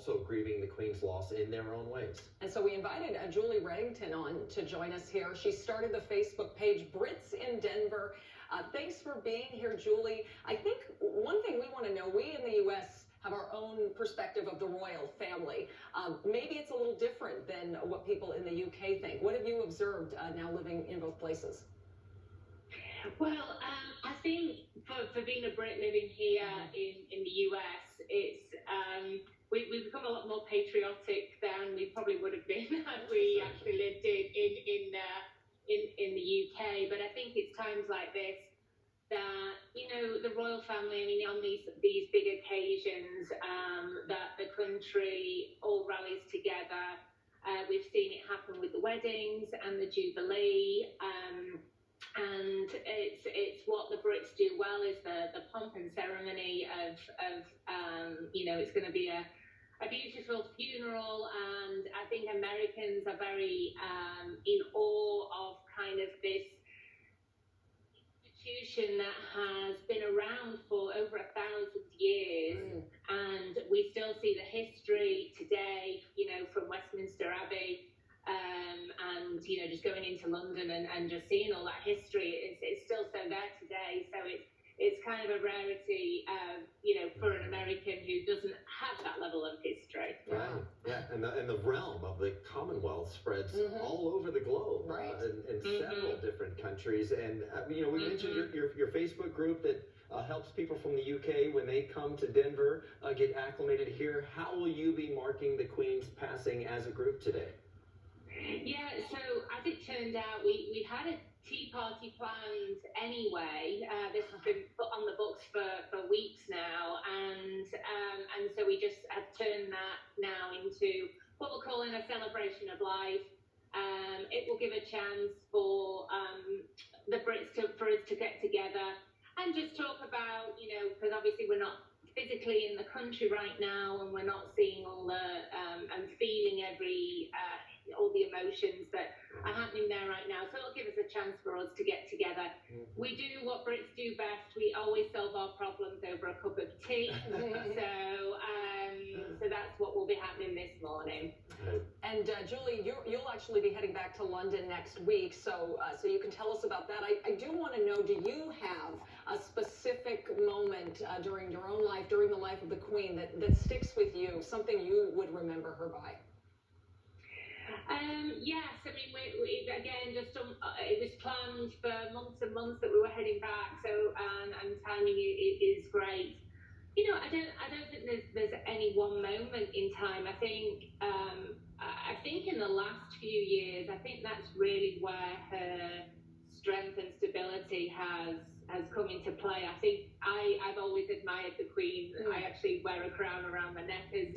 also grieving the Queen's loss in their own ways. And so we invited Julie Reddington on to join us here. She started the Facebook page Brits in Denver. Thanks for being here, Julie. I think one thing we want to know, we in the U.S. have our own perspective of the royal family. Maybe it's a little different than what people in the U.K. think. What have you observed now living in both places? Well, I think for being a Brit living here in the US, it's we've become a lot more patriotic than we probably would have been had we actually lived in the UK. But I think it's times like this that, you know, the royal family, I mean, on these big occasions, that the country all rallies together. We've seen it happen with the weddings and the Jubilee. And it's what the Brits do well is the pomp and ceremony of you know, it's going to be a beautiful funeral, and I think Americans are very in awe of kind of this institution that has been around for over 1,000 years, and we still see the history today, you know, from Westminster Abbey. And, you know, just going into London and just seeing all that history, it's still so there today. So it's kind of a rarity, you know, for an American who doesn't have that level of history. Right. Yeah. And the realm of the Commonwealth spreads all over the globe, in several different countries. And, you know, we mentioned your Facebook group that helps people from the UK when they come to Denver get acclimated here. How will you be marking the Queen's passing as a group today? Yeah, so as it turned out, we had a tea party planned anyway. This has been put on the books for weeks now, and so we just have turned that now into what we're calling a celebration of life. It will give a chance for the Brits for us to get together and just talk about, you know, because obviously we're not physically in the country right now, and we're not seeing all the and feeling all the emotions that are happening there right now. So it'll give us a chance for us to get together. We do what Brits do best. We always solve our problems over a cup of tea. So that's what will be happening this morning. And Julie, you'll actually be heading back to London next week, so you can tell us about that. I do want to know, do you have a specific moment during your own life, during the life of the Queen, that sticks with you, something you would remember her by? Yes, I mean, we again, just it was planned for months and months that we were heading back, so and timing is great. You know, I don't think there's any one moment in time. I think in the last few years, I think that's really where her strength and stability has come into play. I think I've always admired the Queen. I actually wear a crown around my neck as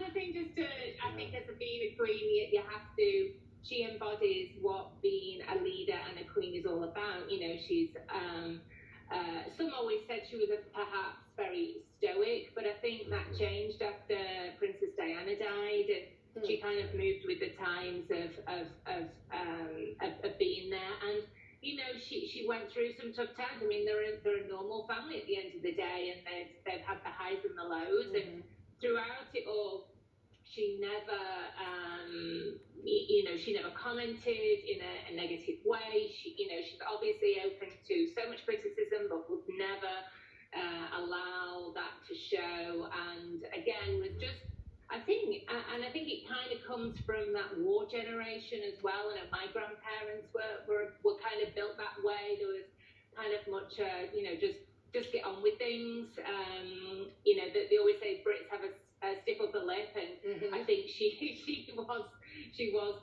a thing, just to, I think as being a Queen, you have to, she embodies what being a leader and a Queen is all about. You know, she's, some always said she was perhaps very stoic, but I think that changed after Princess Diana died, and she kind of moved with the times of being there. And you know, she went through some tough times. I mean, they're a normal family at the end of the day, and they've had the highs and the lows. And throughout it all, she never, you know, she never commented in a negative way. You know, she's obviously open to so much criticism, but would never allow that to show. And again, was just, I think it kind of comes from that war generation as well. And my grandparents were kind of built that way. There was kind of much, you know, just get on with things. You know, they always say Brits have a stiff upper lip, and I think she was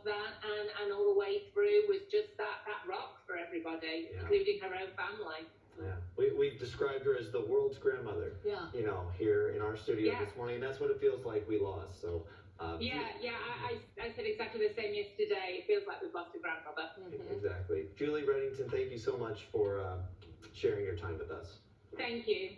that, and all the way through was just that rock for everybody, including her own family. Yeah, we've described her as the world's grandmother. Yeah, you know, here in our studio this morning. That's what it feels like we lost. So. I said exactly the same yesterday. It feels like we've lost a grandmother. Exactly. Julie Reddington, thank you so much for sharing your time with us. Thank you.